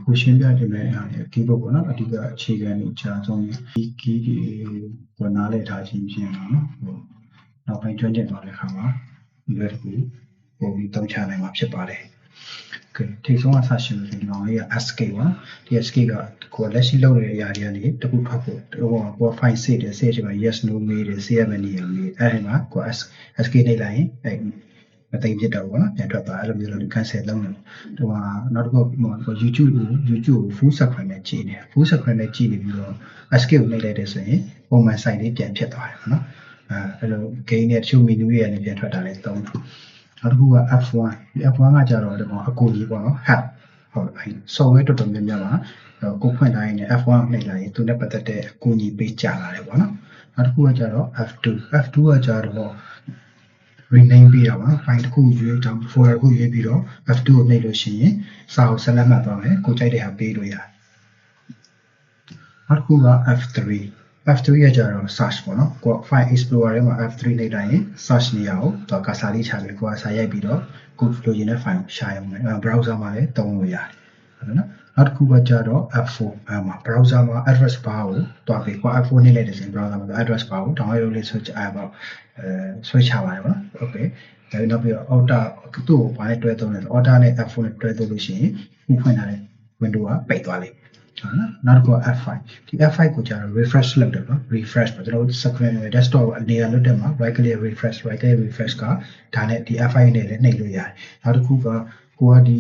ကိုရှင်းပြတင်မဲ့keyboard ပေါ့နော်အဓိကအခြေခံအချာဆုံးဒီ key တွေကိုနားလည်ထားခြင်းဖြစ်အောင်နော်နောက်ပိုင်းကျွမ်းကျင်သွားတဲ့အခါမှာဒီလိုတစ်ခုပို့ပြီးသုံးချနိုင်မှာဖြစ်ပါတယ်။ Okay ထိဆုံးအဆရှင်းလို့ဒီကောင်လေးက escape ပါဒီ escape ကကိုယ်လက်ရှိလုပ်နေတဲ့အရာတွေကနေတခုထွက်ဖို့ဟို file save တယ် save ချင်မှာ yes no မေးတယ် save မယ်နေရာမေးအဲ့ဒီမှာကို escape နှိပ်လိုက်ရင်အဲ့မသိဖြစ်တော့ဘူးနော်ပြန်ထွက်သွားအဲ့လိုမျိုးလို့ cancel လုပ်နေတယ်ဟိုနောက်တစ်ခု YouTube ကို full screen နဲ့ကြည့်နေ full screen နဲ့ကြည့်နေပြီးတော့ escape ကိုနှိပ်လိုက်တယ်ဆိုရင်ပုံမှန် site လေးပြန်ဖြစ်သွားတယ်နော်အဲ့လို gain နဲ့တချို့ menu တွေကနေပြန်ထွက်တာလည်းသုံးတယ်နောက်တစ်ခုက F1 ဒီ F1 ကကြတော့ဒီကောင်အကူကြီးပေါ့နော် help ဟုတ်အဲ့ software တော်တော်များများပါကိုဖွင့်တိုင်းနဲ့ F1 နှိပ်လိုက်ရင်သူနဲ့ပတ်သက်တဲ့အကူကြီးပေးကြလာတယ်ပေါ့နော်နောက်တစ်ခုကကြတော့ F2 ကကြတော့ rename ပေးတာပါ file တစ်ခုရွေးတော့ folder တစ်ခုရွေးပြီးတော့ F2 ကိုနှိပ်လို့ရှိရင်စာအုပ်ဆက်လက်မှတ်သွားမယ်ကိုကြိုက်တဲ့ဟာပေးလို့ရတယ်နောက်တစ်ခုက F3 ကကြတော့ search ပေါ့နော်ကို file explorer ထဲမှာ F3 နှိပ်တိုင်းရင် search နေရာကိုတော့ကာစာလေးချပြီးကိုကစာရိုက်ပြီးတော့ကိုလိုချင်တဲ့ file ကိုရှာရုံနဲ့ browser မှာလည်းသုံးလို့ရတယ်ဟုတ်နော်နောက်တစ်ခုကကြတော့ F4 မှာ browser မှာ address bar ကိုတွားပြီးကို F4 နှိပ်လိုက်တဲ့စဉ် browser မှာ address bar ကို download လုပ်လေး switch ဆွဲချပါတယ်ပေါ့နော် okay ဒါနောက်ပြီးတော့ order သူ့ကိုဘာနဲ့တွဲသုံးလဲဆို order နဲ့ F4 နဲ့တွဲသုံးလို့ရှိရင်ခုဖွင့်ထားတဲ့ window ကပိတ်သွားလိမ့်မယ်ဟုတ်နော်နောက်တစ်ခုက F5 ဒီ F5 ကိုကြာတော့ refresh လုပ်တယ်နော် refresh ပေါ့ကျွန်တော်တို့ screen နဲ့ desktop ကိုအနေနဲ့လွတ်တယ်မှာ right click refresh ကဒါနဲ့ဒီ F5 နဲ့လည်းနှိပ်လို့ရတယ်နောက်တစ်ခုကကိုကဒီ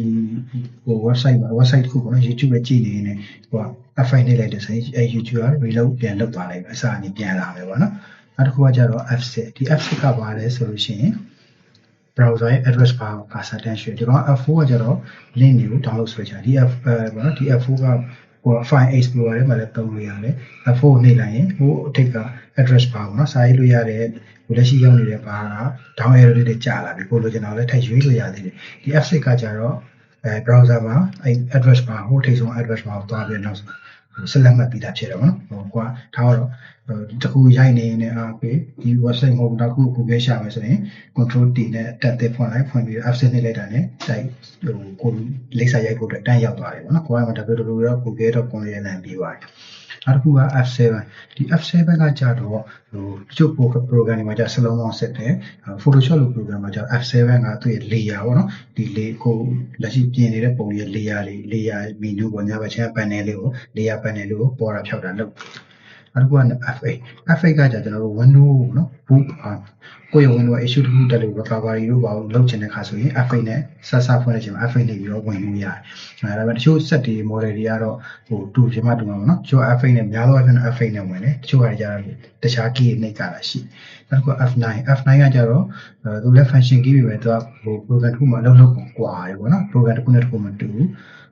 ဟို website တစ်ခုပေါ့နော် YouTube ပဲကြည့်နေနေကိုက F5 နှိပ်လိုက်တယ်ဆိုရင်အဲ YouTube က reload ပြန်လုပ်သွားလိုက်မယ်အစအနေပြန်လာမယ်ပေါ့နော်နောက်တစ်ခုကကြတော့ F6 ဒီ F6 ကဘာလဲဆိုလို့ရှိရင် browser ရဲ့ address bar ကိုကာစာတန်းရွှေ့ဒီကောင် F4 ကကြတော့ link တွေကို download ဆွဲချဒီ ပေါ့နော်ဒီ F4 ကဟို file explorer ထဲမှာလည်းသုံးလို့ရတယ် F4 ကိုနှိပ်လိုက်ရင်ဟိုအထိတ်က address bar ပေါ့နော်စာရေးလို့ရတယ်ဟိုလက်ရှိရောက်နေတဲ့ bar က down arrow လေးတွေကြာလာပြီကိုလိုချင်တာလည်းထပ်ရွေးလို့ရသေးတယ်ဒီ F6 ကကြတော့browser မှာအဲ address bar ဟိုထိတ်ဆုံး address bar ကိုတွားပြီးနောက်ဆက်လက်မှတ်ပြီးသားဖြစ်တယ်ပေါ့နော်ဟိုကွာဒါကတော့တခုရိုက်နေနေအားပေးဒီ website မဟုတ်ဘူးနောက်ခု Google ရှာမယ်ဆိုရင် control T နဲ့တက်တဲ့ဖွင့်ပြီး F7 နှိပ်လိုက်တာနဲ့တိုက်ဟိုကိုလိပ်စာရိုက်ဖို့အတွက်တန်းရောက်သွားတယ်ပေါ့နော်ကိုကမှ www.google.com လေးနဲ့ပြီးသွားတယ်နောက်တစ်ခုက F7 ဒီ F7 ကကြတော့ဟိုတချို့ program တွေမှာじゃစလုံးအောင်ဆက်တယ် Photoshop လို program မှာじゃ F7 ကသူ့ရဲ့ layer ပေါ့နော်ဒီ layer ကိုလက်ရှိပြင်နေတဲ့ပုံရဲ့ layer menu ပေါ့ညာဘက်ချမ်း panel လေးကို layer panel လေးကိုပေါ်တာဖြောက်တာလုပ်နောက်တစ်ခုက F8 ကကြကျွန်တော်တို့ window နော် boot ကိုယ့်ရဲ့ window issue တစ်ခုတက်လို့ recovery လို့ပါလုပ်ချင်တဲ့ခါဆိုရင် F8 နဲ့ဆက်ဖွင့်လိုက်ချင်မှာ F8 နေပြီးတော့ဝင်လို့ရတယ်ဒါပေမဲ့တချို့ set တွေ model တွေကတော့ဟိုတူချင်မှတူမှာပေါ့နော်တချို့ F8 နဲ့များသောအားဖြင့် F8 နဲ့ဝင်တယ်တချို့ဟာတွေကြတော့တခြား key နှိပ်ကြတာရှိနောက်တစ်ခု F9 ကကြတော့သူလည်း function key ပဲသူကဟို program တစ်ခုမှာအလုပ်လုပ်ပုံကွာတယ်ပေါ့နော် program တစ်ခုနဲ့တစ်ခုမတူဘူး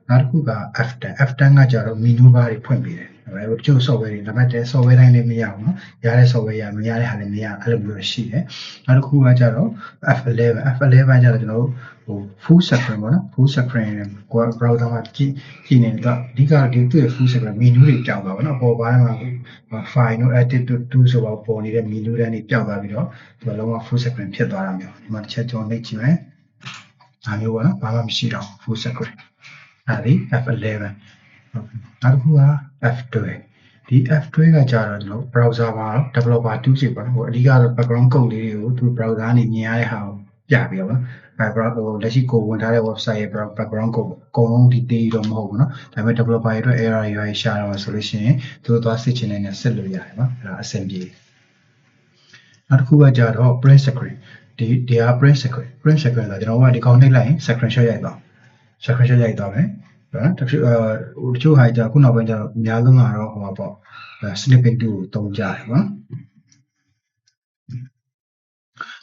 နောက်တစ်ခုက F10 ကကြတော့ menu bar တွေဖွင့်ပေးတယ်တချို့ software တွေဒါပေမဲ့ software တိုင်းလည်းမရဘူးနော်ရတဲ့ software ရမရတဲ့ဟာလည်းမရအဲ့လိုမျိုးရှိတယ်နောက်တစ်ခုကကြတော့ F11 ကြတော့ကျွန်တော်တို့ဟို full screen ပေါ့နော် full screen ကို browser မှာကြည့်နေတော့အဓိကဒီသူ့ရဲ့ full screen menu တွေကြောက်သွားပါတော့ပေါ်ပိုင်းမှာ file တို့ edit တို့ဆိုတော့ပေါ်နေတဲ့ menu တန်းတွေပျောက်သွားပြီးတော့ဒီလုံးဝ full screen ဖြစ်သွားတာမျိုးဒီမှာတစ်ချက်ကျွန်တော်နှိပ်ကြည့်မယ်ဒါမျိုးပေါ့နော်ဘာမှမရှိတော့ full screen အဲ့ဒီ F11 နောက်တစ်ခုက F12 ဒီ F12 ကကြာတော့ကျွန်တော် browser မှာ developer tools တွေပေါ့ဟိုအဓိကတော့ background code လေးတွေကိုသူ browser ကနေမြင်ရတဲ့ဟာကိုပြပြီးတော့ဟိုလက်ရှိကိုဝင်ထားတဲ့ website ရဲ့ background code အကုန်လုံး detail တော့မဟုတ်ဘူးเนาะဒါပေမဲ့ developer တွေအတွက် error တွေရှာတော့ဆိုလို့ရှိရင်သူတို့သွားစစ်ချင်တဲ့နေရာစစ်လို့ရတယ်เนาะအဲ့ဒါအဆင်ပြေနောက်တစ်ခုကကြာတော့ print screen ဒီက print screen ဆိုတော့ကျွန်တော်ကဒီကောင်နှိပ်လိုက်ရင် screen shot ရိုက်သွားမယ်နော်တချို့ဟာကြခုနောက်ပိုင်းကျတော့အများဆုံးကတော့ဟိုပါပေါ့ snipping tool ကိုသုံးကြတယ်ပေါ့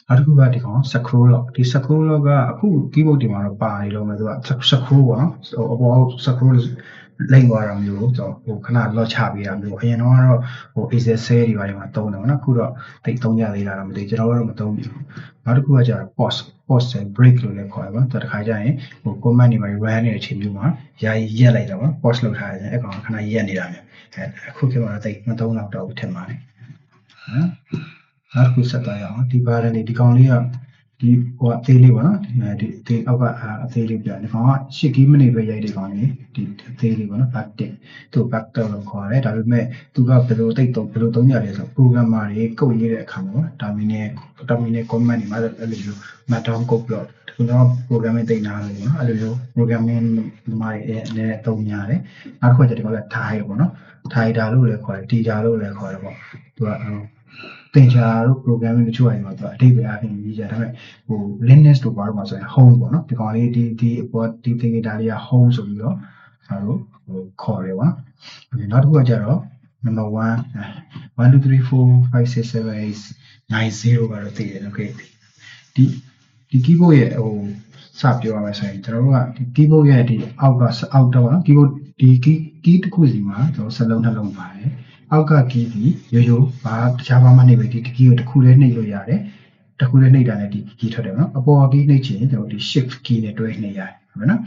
နောက်တစ်ခုကဒီကောင် scroll lock ဒီ scroll lock ကအခု keyboard တွေမှာတော့ပါနေလို့မယ်သူက scroll ပေါ့နော်ဟိုအပေါ် scroll လိမ့်သွားတာမျိုးတော့ဟိုခဏ lock ချပေးတာမျိုးအရင်တော့ဟို easy save တွေပါတယ်မှာသုံးတယ်ပေါ့နော်အခုတော့တိတ်သုံးကြသေးတာတော့မသိကျွန်တော်တို့မသုံးဘူးနောက်တစ်ခုကကျတော့ pause and break လို့လည်းခေါ်တယ်ပေါ့တခါကျရင်ဟို command တွေမှာ run နေတဲ့အချိန်မျိုးမှာယာယီရက်လိုက်တာပေါ့ pause လုပ်ထားရင်အဲ့ကောင်ခဏရက်နေတာမျိုးအခုခေတ်မှာတိတ်မသုံးတော့ဘူးထင်ပါတယ်နော်နောက်တစ်ခုဆက်သွားရအောင်ဒီ button တွေဒီကောင်လေးက ဒီဟိုအသေးလေးပေါ့နော်ဒီအသေးအောက်ကအသေးလေးပြဒီကောင်က8 GB မိနစ်ပဲရိုက်တဲ့ကောင်နေဒီအသေးလေးပေါ့နော် back တင်သူ့ back တော့လို့ခေါ်တယ်ဒါပေမဲ့သူကဘယ်လိုတိတ်တော့ဘယ်လိုသုံးကြလဲဆို programmer တွေကုတ်ရေးတဲ့အခါမှာ terminal command တွေမှာအဲ့လိုမျိုး markdown code ပြီးတော့ခုနက programming သိနာလို့ပေါ့နော်အဲ့လိုမျိုး programming မှာတွေအနေနဲ့သုံးရတယ်နောက်တစ်ခုကဒီကောင်က tie ပေါ့နော် tie တာလို့လည်းခေါ်တယ် teacher လို့လည်းခေါ်တယ်ပေါ့သူကသင်္ချာတို့ programming တချို့အရင်တော့အဓိပ္ပာယ်အပြင်ကြီးကြဒါပေမဲ့ဟို Linux တို့ဘာလို့မှာဆိုရင် home ပေါ့နော်ဒီကောင်လေးဒီအပေါ်ဒီသင်္ကေတလေးက home ဆိုပြီးတော့ဒါတို့ဟိုခေါ်တယ်ပေါ့နော်နောက်တစ်ခုကကြတော့ number 1 1 2 3 4 5 6 7 8 9 0ကတော့သိတယ် okay ဒီ keyboard ရဲ့ဟိုစပြောရမယ်ဆိုရင်ကျွန်တော်တို့ကဒီ keyboard ရဲ့ဒီအောက်တော့ပေါ့နော် keyboard ဒီ key တစ်ခုစီမှာကျွန်တော်စလုံးနှလုံးပါတယ်အောက်က key ဒီရိုးဘာတခြားဘာမှနေပဲဒီ key ကိုတစ်ခုလေးနှိပ်လို့ရတယ်တစ်ခုလေးနှိပ်တာနဲ့ဒီ key ထွက်တယ်နော်အပေါ် key နှိပ်ချင်ကျွန်တော်ဒီ shift key နဲ့တွဲနှိပ်ရတယ်ဟုတ်နော်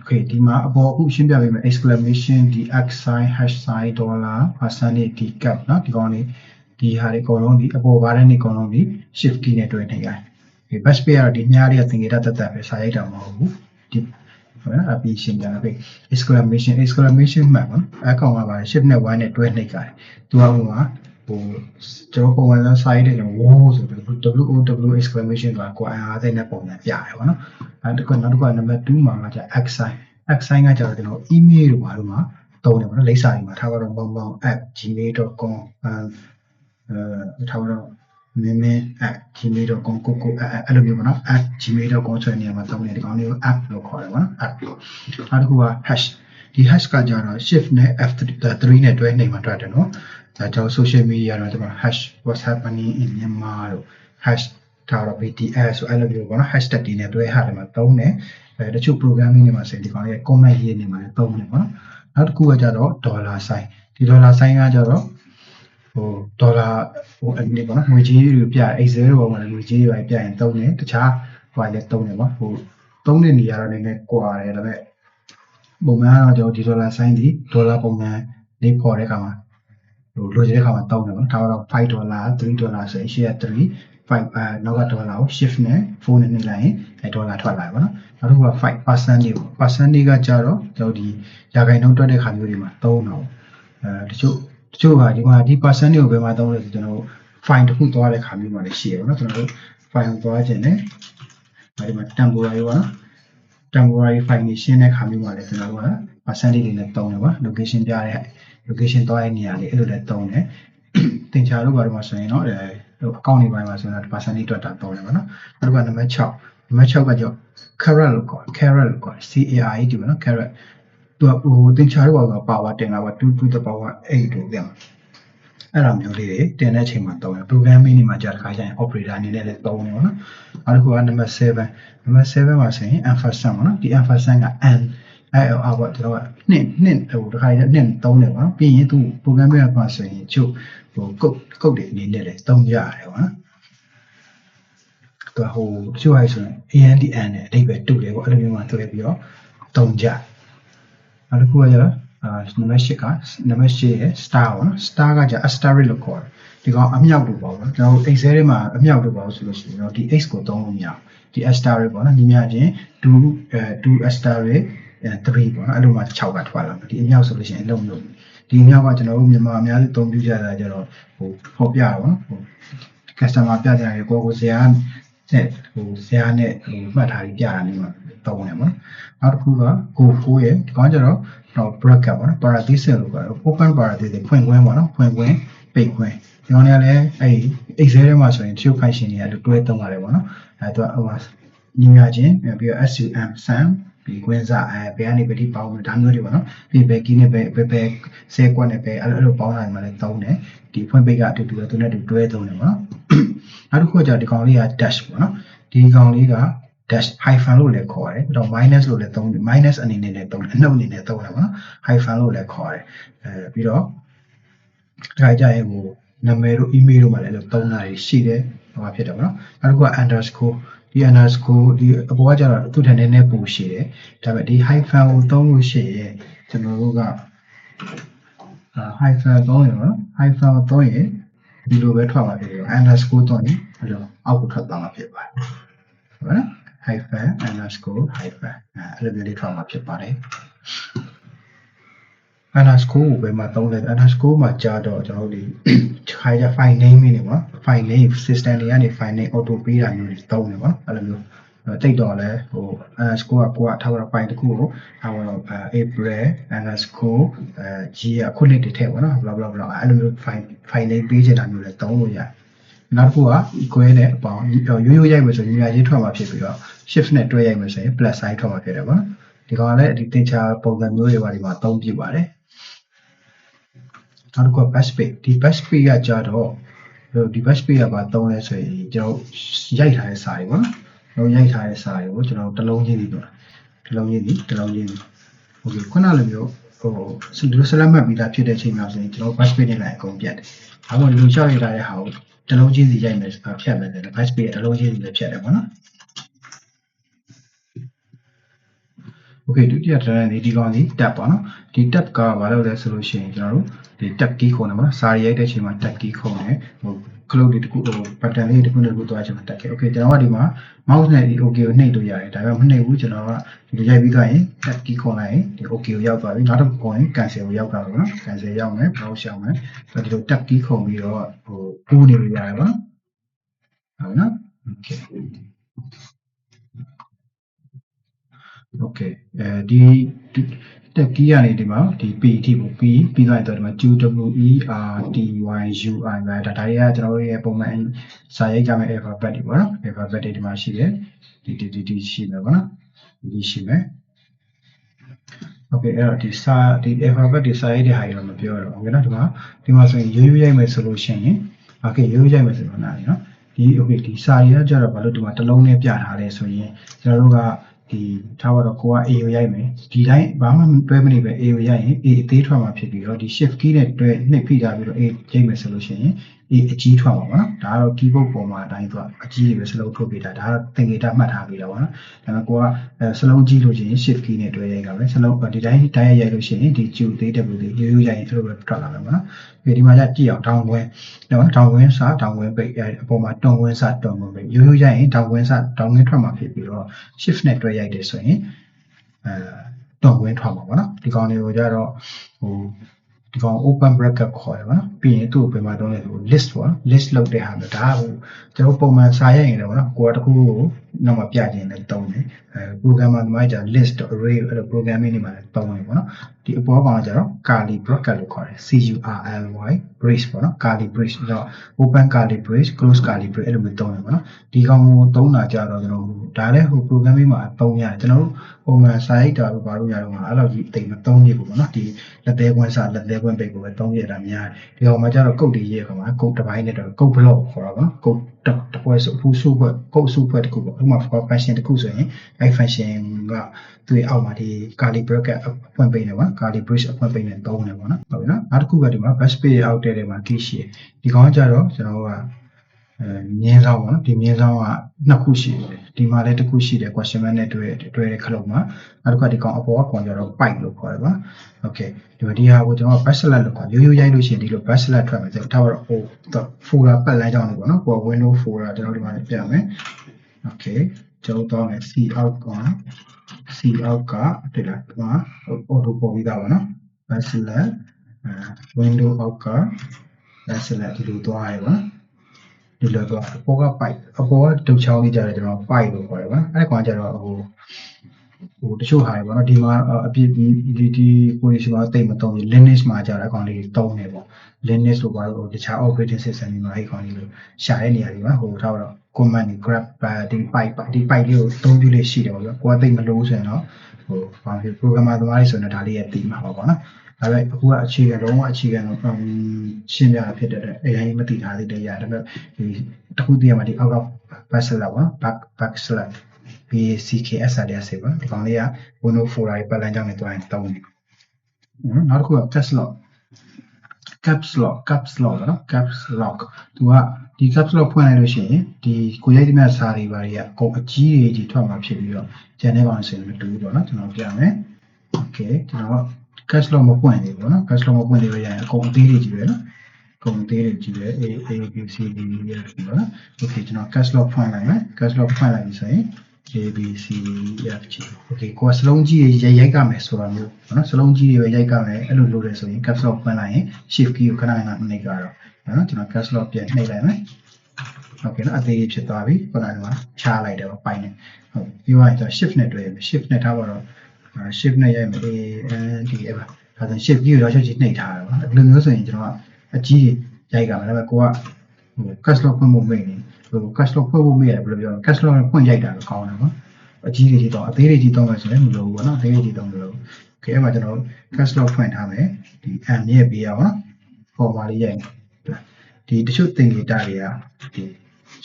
okay ဒီမှာအပေါ်အခုရှင်းပြပေးမယ် exclamation ဒီ @sign #sign dollar percentage ဒီ cap နော်ဒီကောင်လေးဒီဟာတွေအကုန်လုံးဒီအပေါ်ဘာတဲ့နေအကုန်လုံးဒီ shift key နဲ့တွဲနှိပ်ရတယ်ဒီ bash pair ဒီမြားလေးကသင်္ကေတတက်ပဲစာရိုက်တာမဟုတ်ဘူးဒီဟုတ်နော်အပြီးရှင်းပြတယ် exclamation mark နော်အကောင်ကပါ shift နဲ့ y နဲ့တွဲနှိပ်ကြတယ်သူကဟိုမှာဟိုကျွန်တော်ပုံမှန်စာရိုက်တဲ့ကျွန်တော် wow ဆိုပြီး WOW exclamation ဆိုတာကိုအားတဲ့နဲ့ပုံစံပြရတယ်ပေါ့နော်နောက်တစ်ခုနံပါတ်2မှာကကြာ x sign ကကြာတော့ကျွန်တော် email တို့ဘာလို့မှာတုံးတယ်ပေါ့နော်လိပ်စာတွေမှာထားပါတော့ပေါင်း @gmail.com ထားပါတော့meme@gmail.com ကိုအဲ့လိုမျိုးပေါ့နော် @gmail.com ဆိုတဲ့နေရာမှာတောင်းနေဒီကောင်လေးကို app လို့ခေါ်တယ်ပေါ့နော် app နောက်တစ်ခုက hash ဒီ hash ကကြတော့ shift နဲ့ f3 နဲ့တွဲနေမှာတွေ့တယ်နော်ဒါကြောင့် social media တော့ဒီမှာ hash what's happening in Myanmar လို့ hash ထားတော့ BTS ဆိုအဲ့လိုမျိုးပေါ့နော် hashtag တွေနဲ့တွဲဟာတယ်မှာတုံးတယ်တချို့ programming တွေမှာဆိုဒီကောင်လေး comment ရေးနေမှာတုံးတယ်ပေါ့နော်နောက်တစ်ခုကကြတော့ dollar sign ဒီ dollar sign ကကြတော့ဟိုဒေါ်လာဟိုအနေပေါ့နော်ငွေကြေးတွေပြ Excel တွေပေါ်မှာငွေကြေးတွေပြရင်သုံးတယ်တခြားဟိုလည်းသုံးတယ်ပေါ့ဟိုသုံးတဲ့နေရာတော့နည်းနည်းကွာတယ်ဒါပေမဲ့ပုံမှန်ကတော့ကျွန်တော်ဒီဒေါ်လာ sign ဒီဒေါ်လာပုံမှန်လေးပေါ်တဲ့အခါမှာဟိုလိုချင်တဲ့အခါမှာသုံးတယ်ပေါ့ဒါကတော့$5 $3ဆိုရင်ရှေ့က3 5နောက်ကဒေါ်လာကို shift နဲ့4နဲ့နှိပ်လိုက်ရင်အဲဒေါ်လာထွက်လာပါတော့နောက်တစ်ခုက 5% တွေပေါ့ percent ကကြတော့ကျွန်တော်ဒီရာခိုင်နှုန်းတွက်တဲ့ခါမျိုးတွေမှာသုံးတော့တချို့ဟာဒီမှာဒီ percent တွေကိုဘယ်မှာသုံးလဲဆိုကျွန်တော်တို့ file တစ်ခုသွားတဲ့ခါမျိုးမှာလည်းရှိရပါတော့ကျွန်တော်တို့ file ကိုသွားခြင်းနဲ့ဒီမှာ temporary ပေါ့နော် temporary file ကိုရှင်းတဲ့ခါမျိုးမှာလည်းကျွန်တော်တို့က percentage တွေနဲ့သုံးတယ်ပေါ့ location ပြတဲ့ location သွားတဲ့နေရာလေးအဲ့လိုလည်းသုံးတယ်သင်္ချာတို့ဘာလို့မှဆိုရင်တော့အကောင့်တွေပိုင်းမှာဆိုရင်တော့ percentage တွက်တာသုံးတယ်ပေါ့နော်နောက်ကနံပါတ်6ကကြော caret လို့ခေါ် caret လို့ခေါ် CARET ဒီပေါ့နော် caret သူကဟိုသင်္ချာတို့က power တင်တာပါ2 to the power 8လို့ပြန်အဲ့လိုမျိုးလေးတွေတင်တဲ့အချိန်မှာသုံးတယ် programming တွေမှာကြာတစ်ခါကျရင် operator အနေနဲ့လည်းသုံးတယ်ပေါ့နော်နောက်တစ်ခုကနံပါတ်7မှာဆိုရင် ampersand ပေါ့နော်ဒီ ampersand က n အဲ့ပေါ့ကျွန်တော်ကနှစ်ဟိုတစ်ခါကျနှစ်သုံးတယ်ပေါ့နော်ပြီးရင်သူ programming ကဆိုရင်ချုပ်ဟိုကုတ်တွေအနေနဲ့လည်းသုံးရတယ်ပေါ့နော်သူဟိုတချို့ဟာဆိုရင် ANDN နဲ့အဓိပ္ပာယ်တူတယ်ပေါ့အဲ့လိုမျိုးမှတွေ့ပြီးတော့သုံးကြနောက်တစ်ခုကကျတော့နံပါတ်8ရဲ့ star ပေါ့နော် star ကကြာ asterisk လို့ခေါ်တယ်ဒီကောင်အမြောက်လို့ပေါ့နော်ကျွန်တော် Excel ထဲမှာအမြောက်လို့ပေါ့ဆိုလို့ရှိရင်တော့ဒီ x ကိုသုံးလို့မရဘူးဒီ asterisk ပေါ့နော်ညီမချင်း2 asterisk 3ပေါ့နော်အဲ့လိုမှ6ကထွက်လာတယ်ဒီအမြောက်ဆိုလို့ရှိရင်အလုံးလို့ဒီအမြောက်ကကျွန်တော်တို့မြန်မာအများစုသုံးပြကြတာကြတော့ဟိုဖော်ပြတော့နော်ဟို customer ပြကြတယ်ကိုဇာတ်ဟိုဇာတ်နဲ့ဟိုမှတ်ထားပြီးပြတာမျိုးမှာသုံးတယ်ပေါ့နော်နောက်တစ်ခုက go4 ရဲ့ဒီကောင်ကျတော့bracket ပေါ့နော် parenthesis လို့ခေါ်တယ် open parenthesis ဖွင့်ခွင်းပေါ့နော်ဖွင့်ခွင်းပိတ်ခွင်းဒီကောင်တွေကလည်းအဲ့ Excel ထဲမှာဆိုရင် tube function တွေအဲ့လိုတွဲသုံးရတယ်ပေါ့နော်အဲ့တော့ဟိုမှာညီမချင်းပြီးတော့ sum ပြီးခွင်းစားဘယ်ကနေဘယ်ထိပေါင်းဒါမျိုးတွေပေါ့နော်ပြီးဘယ်ကီးနဲ့ဘယ်ဆဲကွက်နဲ့ဘယ်အဲ့လိုပေါင်းလာမှလည်းသုံးတယ်ဒီဖွင့်ပိတ်ကအတူတူသူနဲ့တူတွဲသုံးတယ်ပေါ့နော်နောက်တစ်ခုကကြာဒီကောင်လေးက dash ပေါ့နော်ဒီကောင်လေးက dash hyphen လို့လည်းခေါ်တယ်တော့ minus လို့လည်းသုံးတယ် minus အနေနဲ့လည်းသုံးတယ်အနှုတ်အနေနဲ့သုံးတယ်ပေါ့နော် hyphen လို့လည်းခေါ်တယ်ပြီးတော့ဒါကြရင်ဟိုနာမည်တို့ email တို့မှာလည်းသုံးတာရှိတယ်ဟိုဖြစ်တယ်ပေါ့နော်နောက်တစ်ခုက underscore ဒီ underscore ဒီအပေါ်ကကျတော့သူ့ထက်နည်းနည်းပိုရှိတယ်ဒါပေမဲ့ဒီ hyphen ကိုသုံးလို့ရှိရင်ကျွန်တော်တို့ကhyphen သုံးရနော် hyphen ကိုသုံးရင်ဒီလိုပဲထွက်ပါသေးတယ် underscore သုံးရင် အဲ့လိုအောက်ကိုထွက်သွားမှာဖြစ်ပါတယ်ဟုတ်နော် hyphen underscore hyphen အဲ့လိုမျိုးလေးထွက်မှာဖြစ်ပါတယ် underscore ကိုပဲမှာသုံးတယ် underscore မှာကြာတော့ကျွန်တော်တို့ဒီခိုင်ရ file name နေပေါ့ file name system တွေကနေ file name auto ပေးတာမျိုးတွေသုံးတယ်ပေါ့အဲ့လိုမျိုးတိတ်တော့လဲဟို underscore ကကိုကထားတော့ file တစ်ခုကိုထားတော့ April underscore G ကခုနှစ်တွေထည့်ပေါ့နော် blah blah blah အဲ့လိုမျိုး file name ပေးချင်တာမျိုးလည်းသုံးလို့ရတယ်နောက်တစ်ခုက equal နဲ့အပေါင်းရိုးရိုးရိုက်မယ်ဆိုရင်ညာချင်းထွက်မှာဖြစ်ပြီးတော့ shift နဲ့တွဲရိုက်မယ်ဆိုရင် plus sign ထွက်မှာဖြစ်တယ်ပေါ့နော်ဒီကောင်ကလည်းဒီသင်္ချာပုံစံမျိုးတွေပါဒီမှာသုံးပြပါတယ်နောက်တစ်ခုက bash page ဒီ bash page ကကြာတော့ဒီ bash page ကပါသုံးလဲဆိုရင်ကျွန်တော်ရိုက်ထားတဲ့စာတွေပေါ့နော်ရိုက်ထားတဲ့စာတွေကိုကျွန်တော်တစ်လုံးချင်းပြီးတော့တစ်လုံးချင်းโอเคခုနလိုမျိုးဟိုဒီလိုဆက်လက်မှတ်ပြီးသားဖြစ်တဲ့အချိန်မှာဆိုရင်ကျွန်တော် bash page နဲ့လည်းအကုန်ပြတ်တယ်ဒါမှမဟုတ်လူရှောက်ရထားတဲ့ဟာကိုတစ်လုံးချင်းစီရိုက်မယ်ဖြတ်မယ်ဆိုတော့ bash page တစ်လုံးချင်းစီလည်းဖြတ်တယ်ပေါ့နော်โอเคဒုတိယထပ်ဒီကောင်စီ tab ပေါ့နော်ဒီ tab ကဘာလို့လဲဆိုလို့ရှိရင်ကျွန်တော်တို့ဒီ tab key ခုံတယ်ပေါ့နော်စာရိုက်တဲ့အချိန်မှာ tab key ခုံတယ်ဟို close ဒီတခုဟို button လေးတခုနဲ့တခုသွားချင်မှာ tab key โอเคကျွန်တော်ကဒီမှာ mouse နဲ့ဒီ OK ကိုနှိပ်လို့ရတယ်ဒါပေမဲ့မနှိပ်ဘူးကျွန်တော်ကဒီရိုက်ပြီးသွားရင် tab key ခုံလိုက်ရင်ဒီ OK ကိုရောက်သွားပြီနောက်တစ်ခုခုံရင် cancel ကိုရောက်သွားပြီပေါ့နော် cancel ရောက်မယ် browse ရောက်မယ်ဆိုတော့ဒီလို tab key ခုံပြီးတော့ဟိုကူးနေလို့ရတယ်ပေါ့နော်ဟုတ်နော် okay okay ဒီတက်ကြီးကနေဒီမှာဒီ P အထိပေါ့ P ပြီးသွားရင်တော့ဒီမှာ QWERTYUI ပဲဒါတွေကကျွန်တော်တို့ရဲ့ပုံမှန်စာရိုက်ကြမယ့် alphabet တွေပေါ့နော် alphabet တွေဒီမှာရှိတယ်ဒီရှိမယ်ပေါ့နော်ဒီရှိမယ် okay အဲ့တော့ဒီစာဒီ alphabet တွေစာရိုက်တဲ့ဟာတွေတော့မပြောတော့ဘူးနော်ဒီမှာဆိုရင်ရိုးရိုးရိုက်မယ်ဆိုလို့ရှိရင် okay ရိုးရိုးရိုက်မယ်ဆိုတော့နားလေနော်ဒီ okay ဒီစာရည်ကကြတော့ဘာလို့ဒီမှာတစ်လုံးနဲ့ပြထားလဲဆိုရင်ကျွန်တော်တို့ကဒီထားတော့ကိုက A ကိုရိုက်မယ်ဒီတိုင်းဘာမှတွဲမနေပဲ A ကိုရိုက်ရင် A အသေးထွက်မှာဖြစ်ပြီးတော့ဒီ shift key နဲ့တွဲနှိပ်ဖိထားပြီးတော့ A ချိန်မယ်ဆိုလို့ရှိရင် A အကြီးထွက်မှာပေါ့နော်ဒါကတော့ keyboard ပေါ်မှာအတိုင်းသွားအကြီးတွေပဲစလုံးထုတ်ပေးတာဒါကသင်္ကေတမှတ်ထားပေးတာပေါ့နော်ဒါပေမဲ့ကိုကစလုံးကြီးလို့ရှိရင် shift key နဲ့တွဲရိုက်ကပဲစလုံးဒီတိုင်းရိုက်လို့ရှိရင်ဒီ Q သေး W သေးရိုးရိုးရိုက်ရင်အဲ့လိုပဲထွက်လာမယ်ပေါ့နော်ဒီမှာကြည့်အောင်တောင်းဝင်းနော်တောင်းဝင်းစာတောင်းဝင်းပိတ်အပေါ်မှာတွန်ဝင်းစာတွန်ဝင်းပိတ်ရိုးရိုးရိုက်ရင်တောင်းဝင်းစာတောင်းဝင်းထွက်မှာဖြစ်ပြီးတော့ shift နဲ့တွဲရိုက်တယ်ဆိုရင်တွန်ဝင်းထွက်မှာပေါ့နော်ဒီကောင်တွေကိုကြတော့ဟိုဒီကောင် open bracket ခေါ်တယ်ပေါ့နော်ပြီးရင်သူ့ကိုပြန်မသုံးလဲဆို list ပေါ့နော် list လုပ်တဲ့ဟာမျိုးဒါကဟိုကျွန်တော်ပုံမှန်စာရိုက်ရင်လည်းပေါ့နော်ကိုယ်ကတခုကိုနောက်မှပြခြင်းလည်းသုံးတယ်programmer သမားကြီးက list array အဲ့လို programming တွေမှာလည်းသုံးတယ်ပေါ့နော်ဒီအပေါ်ကောင်ကကျတော့ curly bracket လို့ခေါ်တယ် CURLY brace ပေါ့နော် curly brace ဆိုတော့ open curly brace close curly brace အဲ့လိုမျိုးသုံးတယ်ပေါ့နော်ဒီကောင်ကိုသုံးတာကြတော့ကျွန်တော်ဒါလည်းဟို programming မှာသုံးရတယ်ကျွန်တော်တို့ပုံမှန်စာရိုက်တာလို့ဘာလို့ရတော့မှာအဲ့လိုကြီးအတိတ်မသုံးရဘူးပေါ့နော်ဒီလက်သေးကွန်းစာလက်သေးကွန်းပိတ်ကိုပဲသုံးရတာများတယ်ဒီကောင်မှာကျတော့ code တွေရေးခါမှာ code တစ်ပိုင်းနဲ့တော့ code block ခေါ်တာပေါ့နော် code တစ်ပွဲစုအစုဖွဲ့ code စုဖွဲ့တစ်ခုပေါ့ဥပမာ function တစ်ခုဆိုရင်အဲ့ function ကသူ့ရဲ့အောက်မှာဒီ curly bracket အဖွင့်ပိတ်နေပါ curly brace အဖွင့်ပိတ်နေသုံးတယ်ပေါ့နော်ဟုတ်ပြီနော်နောက်တစ်ခုကဒီမှာ bash page အောက်တဲ့မှာ key ရှိတယ်ဒီကောင်ကကျတော့ကျွန်တော်ကမြင်းဆောင်ပေါ့နော်ဒီမြင်းဆောင်ကနှစ်ခုရှိတယ်ဒီမှာလည်းတစ်ခုရှိတယ် question mark နဲ့တွဲတဲ့ခလုံးမှာနောက်တစ်ခါဒီကောင်အပေါ်ကကောင်ကျတော့ pipe လို့ခေါ်တယ်ပေါ့ okay ဒီဟာကိုကျွန်တော် bash select လို့ခေါ်ရိုးရိုးရိုက်လို့ရှိရင်ဒီလို bash select ထွက်မယ်ဆိုတော့ဟို folder ပတ်လမ်းကြောင်းလေးပေါ့နော်ကို window folder ကျွန်တော်ဒီမှာပြမယ် okay ကျွန်တော်တော့မယ် C out ကတွေ့လားဒီမှာ auto ပေါ်ပြီးသားပါနော် bash select window out က bash select ဒီလိုသွားရပါဒီလိုတော့အပေါ်က pipe အပေါ်ကဒုတ်ချောင်းလေးကြတယ်ကျွန်တော် pipe လို့ခေါ်တယ်ဗျာအဲ့ကောင်ကျတော့ဟိုတချို့ဟာတွေပေါ့နော်ဒီမှာအပြည့်ဒီ position မှာတိတ်မသုံးဘူး Linux မှာကြာတဲ့အကောင်လေးသုံးနေပေါ့ Linux လို့ပါတော့တခြား operating system တွေမှာအဲ့ကောင်လေးလို့ရှာတဲ့နေရာတွေမှာဟိုထားတော့ command တွေ grab ဒီ pipe လေးကိုအသုံးပြုလေးရှိတယ်ပေါ့ဗျာကိုယ်ကတိတ်မလို့ဆိုရင်တော့ဟိုဘာဖြစ် programmer သမားတွေဆိုရင်ဒါလေးရဲ့တည်မှာပါပေါ့နော်ဒါပေမဲ့အခုကအခြေခံလုံးဝအခြေခံတော့ရှင်းပြတာဖြစ်တဲ့အတွက်အရင်မသိထားသေးတဲ့ຢာဒါပေမဲ့ဒီတစ်ခုတည်းမှာဒီအောက်က backslash ပေါ့ backslash BACKSRDS ပေါ့ဒီကောင်လေးက Windows folder ပတ်လမ်းကြောင်းနဲ့တွိုင်းတောင်းနေနောက်တစ်ခုက caps lock ပေါ့နော် caps lock သူကဒီ caps lock ဖွင့်လိုက်လို့ရှိရင်ဒီကိုရိုက်တဲ့စာတွေဘာတွေကအကုန်အကြီးကြီးထွက်မှာဖြစ်ပြီးတော့ကျန်တဲ့ကောင်ဆိုရင်မတူဘူးပေါ့နော်ကျွန်တော်ပြမယ် okay ကျွန်တော်caps lock မပွင့်သေးဘူးပေါ့နော် caps lock မပွင့်သေးရရင်အကုန်အသေးကြီးပဲနော်အ ကုန်သေးတွေကြည့်ရဲ A B C D E F ပေါ့နော် okay ကျွန်တော် caps lock ဖွင့်လိုက်မယ် caps lock ဖွင့်လိုက်ပြီဆိုရင် A B C D E F G okay ကိုယ်စလုံးကြီးရိုက်ကမယ်ဆိုတာမျိုးပေါ့နော်စလုံးကြီးတွေပဲရိုက်ကမယ်အဲ့လိုလုပ်ရဲဆိုရင် caps lock ဖွင့်လိုက်ရင် shift key ကိုခဏခဏနှိပ်ကြတော့နော်ကျွန်တော် caps lock ပြန်နှိပ်လိုက်မယ်okay နော်အသေးကြီးဖြစ်သွားပြီခုနကချလိုက်တယ်ပေါ့ပိုင်နေဟုတ်ပြီးတော့ကျွန်တော် shift နဲ့တွဲရမယ် shift နဲ့ထားပါတော့ shift နဲ့ရိုက်မယ် A N D အဲ့ပါဒါဆို shift key ကိုတော့ချက်ချင်းနှိပ်ထားတယ်ပေါ့နော်ဒီလိုမျိုးဆိုရင်ကျွန်တော်အကြီးရိုက်ကမယ်ဒါပေမဲ့ကိုကဟို caps lock ဖွင့်ဖို့မိနေဟို caps lock ဖွင့်ဖို့မိရတယ်ဘယ်လိုပြောလဲ caps lock ဖွင့်ရိုက်တာတော့ကောင်းတယ်ပေါ့အကြီးတွေကြီးတော့အသေးတွေကြီးတော့မယ်ဆိုရင်မလိုဘူးပေါ့နော်အသေးတွေကြီးတော့မလိုဘူး okay အဲ့မှာကျွန်တော် caps lock ဖွင့်ထားမယ်ဒီ M မြည့်ပေးရပါတော့ format လေးရိုက်ဒီတချို့သင်္ကေတတွေကဒီ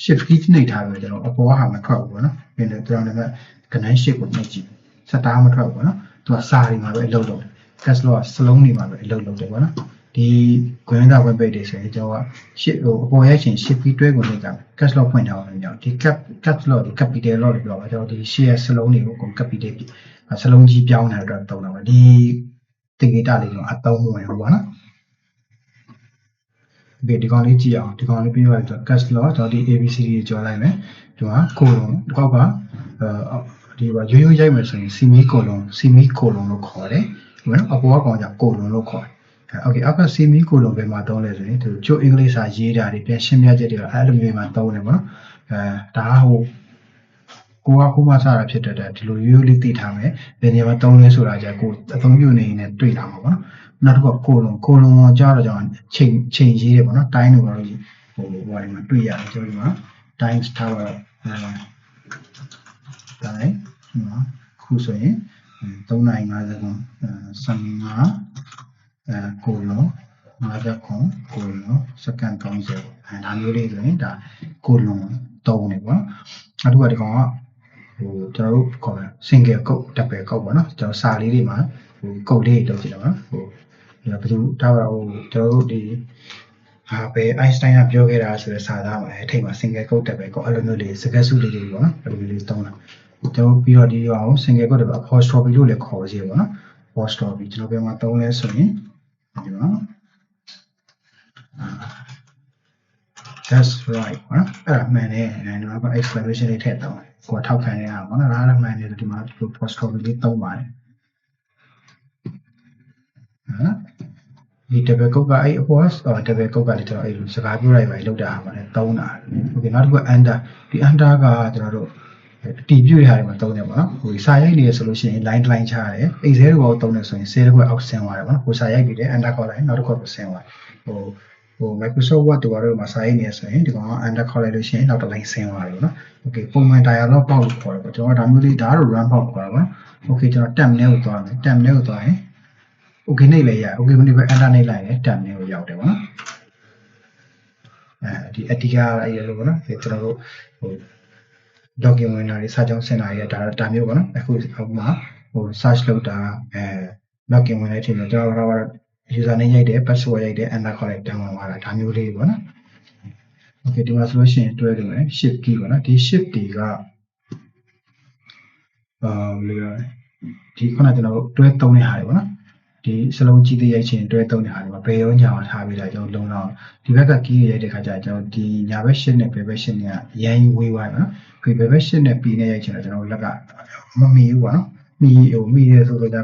shift key နှိပ်ထားတယ်ကျွန်တော်အပေါ်ဟာမထွက်ဘူးပေါ့နော်ပြီးတော့ကျွန်တော်လည်းကနန်း shift ကိုနှိပ်ကြည့်စတားမထွက်ဘူးပေါ့နော်သူကစာတွေမှာပဲအလုပ်လုပ်တယ် caps lock ကစလုံးတွေမှာပဲအလုပ်လုပ်တယ်ပေါ့နော်ဒီကွန်ရက် web page တွေဆိုရင်ကျွန်တော်က shift ဟိုအပေါ်ရိုက်ချင် shift key တွဲကိုနှိပ်ကြမယ် caps lock ဖွင့်ထားအောင်ညောင်းဒီ caps lock ဒီ capital lock တွေပြောပါကျွန်တော်ဒီ share စလုံးတွေကို capital စလုံးကြီးပြောင်းနေတာတော့တုံးတာပါဒီသင်္ကေတလေးတော့အသုံးဝင်ဟုတ်ပါနော်ဒီကောင်လေးကြည့်အောင်ဒီကောင်လေးပြီးတော့ caps lock ကျွန်တော်ဒီ ABCD ကိုကြော်လိုက်မယ်ဒီမှာကိုလုံးတစ်ခေါက်ကဒီပါရိုးရိုးရိုက်မယ်ဆိုရင် semi colon လို့ခေါ်တယ်ဒီမှာအပေါ်ကကောင်က colon လို့ခေါ်တယ်okay အောက်က semi colon ပဲမှာသုံးလဲဆိုရင်သူကျိုးအင်္ဂလိပ်စာရေးတာတွေပြန်ရှင်းပြချက်တွေအဲ့လိုမျိုးမှာသုံးတယ်ပေါ့နော်ဒါဟိုကိုကခုမှစတာဖြစ်တဲ့ဒီလိုရိုးရိုးလေးသိထားမယ်ဘယ်နေရာမှာသုံးလဲဆိုတာကြကိုအသုံးပြုနေနေတွေ့တာမှာပေါ့နော်နောက်တစ်ခုက colon ကြောင့်ချိန်ရေးတယ်ပေါ့နော်တိုင်းလို့ပါလို့ဟိုဘာတွေမှာတွေ့ရတယ်ကျွန်တော်ဒီမှာ times ထားပါတိုင်းနော်ခုဆိုရင်3:50ခု15ကိုလုံး50ခုကိုလုံးစက္ကန့်30ဒါမျိုးလေးဆိုရင်ဒါကိုလုံး3နေပေါ့နောက်တစ်ခုကဒီကောင်ကဟိုကျွန်တော်တို့ခေါ်တယ် single code double code ပေါ့နော်ကျွန်တော်စာလေးတွေမှာဟို code လေးတွေလုပ်ကြည့်တယ်ပေါ့နော်ဟိုဘယ်သူဒါပါဟိုကျွန်တော်တို့ဒီပဲ Einstein ကပြောခဲ့တာဆိုတဲ့စာသားမှာအထိတ်မှာ single code double code အဲ့လိုမျိုးလေးစကားစုလေးတွေပေါ့နော်အဲ့လိုလေးသုံးတာကျွန်တော်ပြီးတော့ဒီအောင် single code double apostrophe လို့လည်းခေါ်စီပေါ့နော် apostrophe ကျွန်တော်ဘယ်မှာသုံးလဲဆိုရင်ဒီမှာ that's right နော်အဲ့ဒါမှန်တယ်ဒီမှာ exclamation လေးထည့်တော့ကိုထောက်ခံရအောင်နော်ဒါလည်းမှန်တယ်ဒီမှာ apostrophe လေးသုံးပါတယ်နော်ဒီ double quote ကအဲ့အပေါ် double quote ကလည်းကျွန်တော်အဲ့လိုစကားပြောလိုက်ပါလောက်တာပါလေသုံးတာ okay နောက်တစ်ခု under ဒီ under ကကျွန်တော်တို့အတီးပြည့်ထားတယ်မှာသုံးတယ်ပေါ့နော်ဟိုစာရိုက်နေရဆိုလို့ရှိရင် line တစ် line ချရတယ် excel ကိုသုံးတယ်ဆိုရင် cell ကိုအောက်ဆင်းသွားတယ်ပေါ့နော်ဟိုစာရိုက်ပြီးတယ် under ခေါ်လိုက်နောက်တစ်ခုကိုဆင်းသွားဟို Microsoft Word တို့မှာစာရိုက်နေရဆိုရင်ဒီကောင်က under ခေါ်လိုက်လို့ရှိရင်နောက်တစ် line ဆင်းသွားတယ်ပေါ့နော် okay ပုံမှန် dialog box လို့ခေါ်တယ်ပေါ့ကျွန်တော်ဒါမျိုးလေးဒါတော့ run box ခေါ်တာပေါ့နော် okay ကျွန်တော် tab နဲ့ကိုသွားမယ် tab နဲ့ကိုသွားရင်okay နှိပ်လိုက်ရ okay ခုနက enter နှိပ်လိုက်ရင် tab နဲ့ကိုရောက်တယ်ပေါ့နော်ဒီအတိကအဲ့လိုပေါ့နော်ဒီကျွန်တော်တို့ဟို document တွေစာကြောင်းစင်တာတွေဒါမျိုးပေါ့နော်အခုအောက်မှာဟို search လုပ်တာdocument တွေထည့်တယ်ကျွန်တော်တို့ user name ရိုက်တယ် password ရိုက်တယ် enter ခေါ်လိုက်တောင်းလာတာဒါမျိုးလေးပေါ့နော် okay ဒီမှာဆိုလို့ရှိရင်တွဲလို့မယ် shift key ပေါ့နော်ဒီ shift တွေကဘယ်လိုလဲဒီခုနကကျွန်တော်တို့တွဲသုံးတဲ့ဟာတွေပေါ့နော်ဒီစလုံးကြီးသေးရိုက်ချင်တွဲသုံးတဲ့ဟာတွေမှာဘယ်ရောညာထားပြီးလိုက်ကျွန်တော်လုံးတော့ဒီဘက်က key ရိုက်တဲ့ခါကျကျွန်တော်ဒီညာဘက် shift နဲ့ဘယ်ဘက် shift နဲ့ရန်ဝေးသွားတယ်နော်ဒီဘယ်ဘက် shift နဲ့ p နဲ့ရိုက်ချင်တော့ကျွန်တော်လက်ကမမီဘူးပေါ့နော်မီရဆိုတော့တ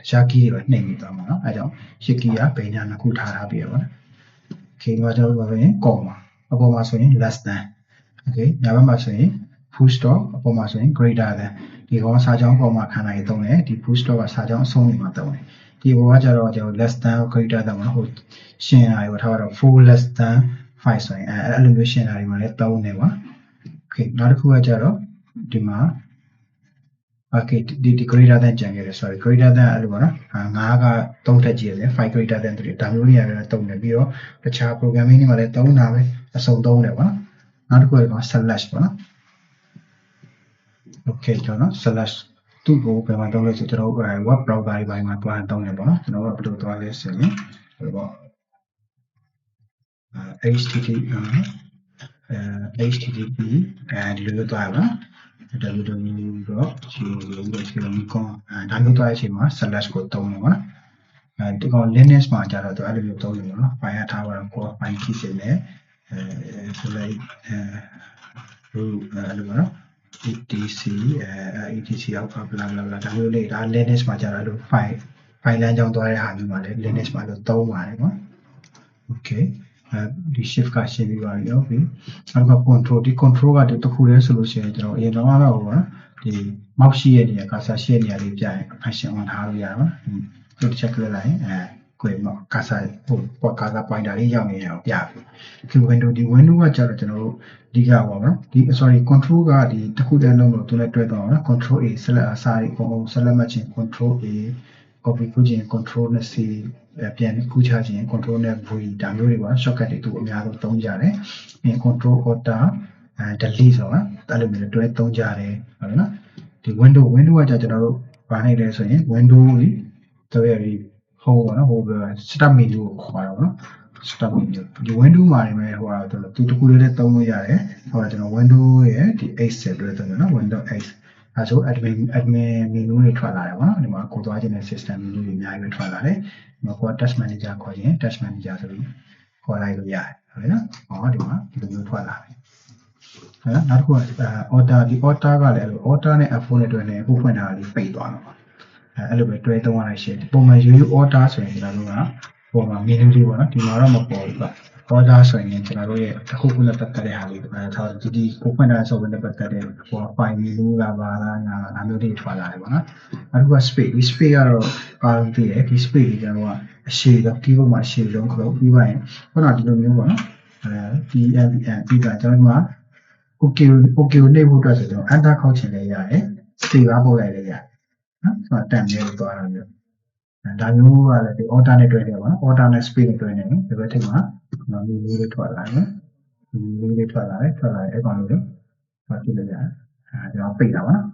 ခြား key တွေနှိမ့်နေသွားမှာနော်အဲကြောင့် shift key ကဘယ်ညာနှစ်ခုထားပြီးရပါတော့ okay ဒီမှာကျွန်တော်တို့ပြောရင် comma အပေါ်မှာဆိုရင် less than okay ညာဘက်မှာဆိုရင် full stop အပေါ်မှာဆိုရင် greater than ဒီကောင်စာကြောင်းပေါ်မှာခန္ဓာရေးသုံးတယ်ဒီ full stop ကစာကြောင်းအဆုံးတွေမှာသုံးတယ်ဒီဘောကကြတော့ကျွန်တော် less than greater than မှာဟိုရှင်းတာရောထားတော့ full less than 5ဆိုရင်အဲ့လိုမျိုးရှင်းတာတွေမှာလည်းသုံးတယ်ပါ okay နောက်တစ်ခုကကြတော့ဒီမှာ okay ဒီ greater than ကြံခဲ့တယ် sorry greater than အဲ့လိုပါနော်5က3ထက်ကြီးတယ်5 greater than 3ဒါမျိုးတွေရတယ်သုံးတယ်ပြီးတော့တခြား programming တွေမှာလည်းသုံးတာပဲအစုံသုံးတယ်ပါနော်နောက်တစ်ခုက slash ပါနော် okay ကျွန်တော် slash သူ့ကိုပြန်မသုံးလို့ဆိုကျွန်တော် web browser တွေပိုင်းမှာတွားသုံးတယ်ပေါ့နော်ကျွန်တော်ကဘယ်လိုတွားလဲဆိုရင်ဟိုပေါ့ http ဒီလိုတွားပါwww.gmail.com ဒါမျိုးတွားတဲ့အချိန်မှာ slash ကိုသုံးတယ်ပေါ့နော် ဒီကောင် Linux မှာကြတော့သူအဲ့လိုမျိုးသုံးလို့နော် file ထားပါတော့ core file ဖြစ်နေတယ်ဆိုလိုက်အဲ့လိုနော် etc etc အောက်ဘလာဘလာဘလာဒါမျိုးလေးဒါ Linux မှာကြတော့အဲ့လို file လမ်းကြောင်းသွားတဲ့ဟာမျိုးမှာလည်း Linux မှာလို့သုံးပါတယ်နော် okay ဒီ shift ကရှင်းပြီးပါပြီနော်ပြီးနောက်က control ဒီ control ကတခုတည်းဆိုလို့ရှိရင်ကျွန်တော်အရင်တော့ကတော့ပေါ့နော်ဒီ mouse ရှိတဲ့နေရာ cursor ရှိတဲ့နေရာလေးပြရင် function on ထားလို့ရတော့သူတစ်ချက်click လိုက်ကိုယ်မှာ cursor ဟို cursor pointer လေးရောက်နေရအောင်ပြပြီဒီ window ဒီ window ကကျတော့ကျွန်တော်တို့အဓိကပေါ့နော်ဒီ sorry control ကဒီတစ်ခုတည်းလုံးလို့သူလည်းတွဲတော့နော် control A select အစားအကုန် select မှချင်း control A copy ခုချင်း control နဲ့ C ပြန်ကူးချခြင်း control နဲ့ V ဒါမျိုးတွေပေါ့ shortcut တွေသူအများဆုံးသုံးကြတယ်ပြီး control alt delete ဆိုတာအဲ့လိုမျိုးတွဲသုံးကြတယ်ဟုတ်နော်ဒီ window ကကြာကျွန်တော်တို့ဘာနေလဲဆိုရင် window ကြီးဆိုရပြီး home ပေါ့နော် home start menu ကိုခေါ်တာပေါ့နော် start menu ဒီ window မှာနေမယ်ဟိုဟာသူတခုလေးသုံးလို့ရတယ်ဟိုကျွန်တော် window ရဲ့ဒီ X ဆက်တွဲသုံးတယ်နော် window X အဲဆို admin menu တွေထွက်လာတယ်ပေါ့နော်ဒီမှာကိုသွားခြင်းတဲ့ system menu တွေအများကြီးပဲထွက်လာတယ်ဒီမှာကို task manager ခေါ်ခြင်း task manager ဆိုပြီးခေါ်လိုက်လို့ရတယ်ဟုတ်ပြီနော်ဟောဒီမှာဒီလိုမျိုးထွက်လာတယ်ဟုတ်နော်နောက်တစ်ခုက order ဒီ order ကလည်းအဲ့လို order နဲ့ F4 နဲ့တွဲနေအခုဖွင့်ထားတာလေးပိတ်သွားတော့အဲ့လိုပဲတွဲသုံးရလိုက်ရှင်းပုံမှန်ရိုးရိုး order ဆိုရင်ကျွန်တော်တို့ကပုံမှန် menu လေးပေါ့နော်ဒီမှာတော့မပေါ်ဘူးက order ဆိုရင်ကျွန်တော်တို့ရဲ့တစ်ခုခုနဲ့ပတ်သက်တဲ့ဟာလေးထားဒီကိုဖွင့်ထားတဲ့ software နဲ့ပတ်သက်တဲ့ဟို file menu ကပါလားငါဒါမျိုးတွေထွက်လာတယ်ပေါ့နော်အခုက space ဒီ space ကတော့ပါလို့သိတယ်ဒီ space ကြီးကျွန်တော်ကအရှည်တော့ keyboard မှာအရှည်ဆုံးခလို့ပြီးပါရင်ခုနဒီလိုမျိုးပေါ့နော်ဒီကကျွန်တော်က okay ကိုနှိပ်ဖို့အတွက်ဆိုတော့ enter ခေါက်ချင်လည်းရတယ် save ပို့လိုက်လည်းရတယ်နော်ဆိုတော့တန်မျိုးသွားတာမျိုးဒါမျိုးကလည်းဒီ order နဲ့တွဲတယ်ပေါ့နော် order နဲ့ space နဲ့တွဲနေတယ်ဒီဘက်ထိပ်မှာနော်ဒီလေးလေးထွက်လာတယ်ဒီလေးလေးထွက်လာတယ်အဲ့ကောင်လေးတွေဘာဖြစ်လဲကြာကျွန်တော်ပိတ်တာပါနော်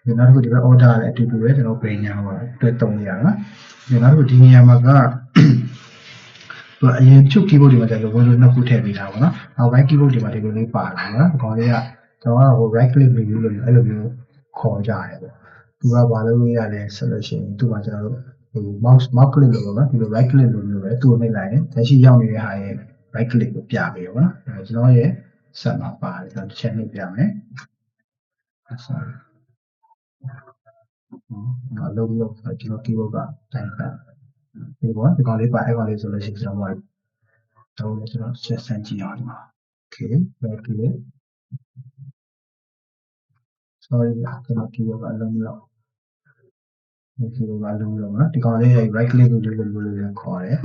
ဒီနောက်တစ်ခုဒီဘက် order လည်းအတူတူပဲကျွန်တော်ပြင်ညာဟိုတွဲတုံးရတာနော်ဒီနောက်တစ်ခုဒီနေရာမှာကသူအရင်ချုပ် keyboard တွေမှာကျတော့ Windows နှစ်ခုထည့်ပေးတာပေါ့နော်နောက် right keyboard တွေမှာဒီလိုလေးပါလာနော်ဒီကောင်လေးကကျွန်တော်ကဟို right click menu လို့အဲ့လိုမျိုးခေါ်ကြရတယ်ပေါ့သူကဘာလို့ရလဲဆိုလို့ရှိရင်သူကကျွန်တော်တို့ဟို mouse click လို့ပေါ့နော်ဒီလို right click လို့မျိုးပဲသူ့ကိုနှိပ်လိုက်ရင်လက်ရှိရောက်နေတဲ့ဟာရဲ့ right click ကိုပြပေးရောနော်ကျွန်တော်ရဲ့ဆက်မှာပါတယ်ကျွန်တော်တစ်ချက်နှိပ်ပြမယ် sorry အလုပ်လုပ်ဆိုကျွန်တော် keyboard ကတိုင်ပတ်ဒီပေါ့ဒီကောင်လေးပါအဲ့ကောင်လေးဆိုလို့ရှိရင်ကျွန်တော်တော့လည်းကျွန်တော်ဆက်ဆန်းကြည့်အောင်ဒီမှာ okay right click sorry ကျွန်တော် keyboard ကအလုံးလောက်ဒီလိုပါလုံးလုံးနော်ဒီကောင်လေး right click ကိုလိုလိုခေါ်တယ်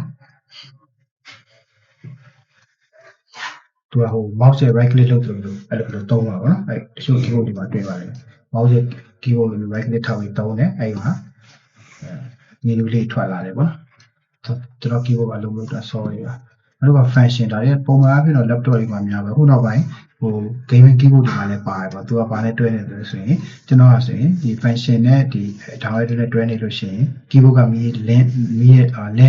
သူကဟို mouse ရဲ့ right click လုပ်တယ်လို့အဲ့လိုသုံးပါပေါ့နော်အဲ့တချို့ keyboard တွေမှာတွေ့ပါတယ် mouse ရဲ့ keyboard လို့ right click ထောက်ပြီးသုံးတယ်အဲ့မှာmenu လေးထွက်လာတယ်ပေါ့ကျွန်တော် keyboard ကလုံးလို့တော့ sorry ပါအဲ့တော့ function ဒါတွေပုံမှန်အဖြစ်တော့ laptop တွေမှာများပဲခုနောက်ပိုင်းဟို gaming keyboard တွေမှာလည်းပါတယ်ပေါ့သူကဘာနဲ့တွဲနေတယ်ဆိုရင်ကျွန်တော်ကဆိုရင်ဒီ function နဲ့ဒီ download နဲ့တွဲနေလို့ရှိရင် keyboard ကမီး link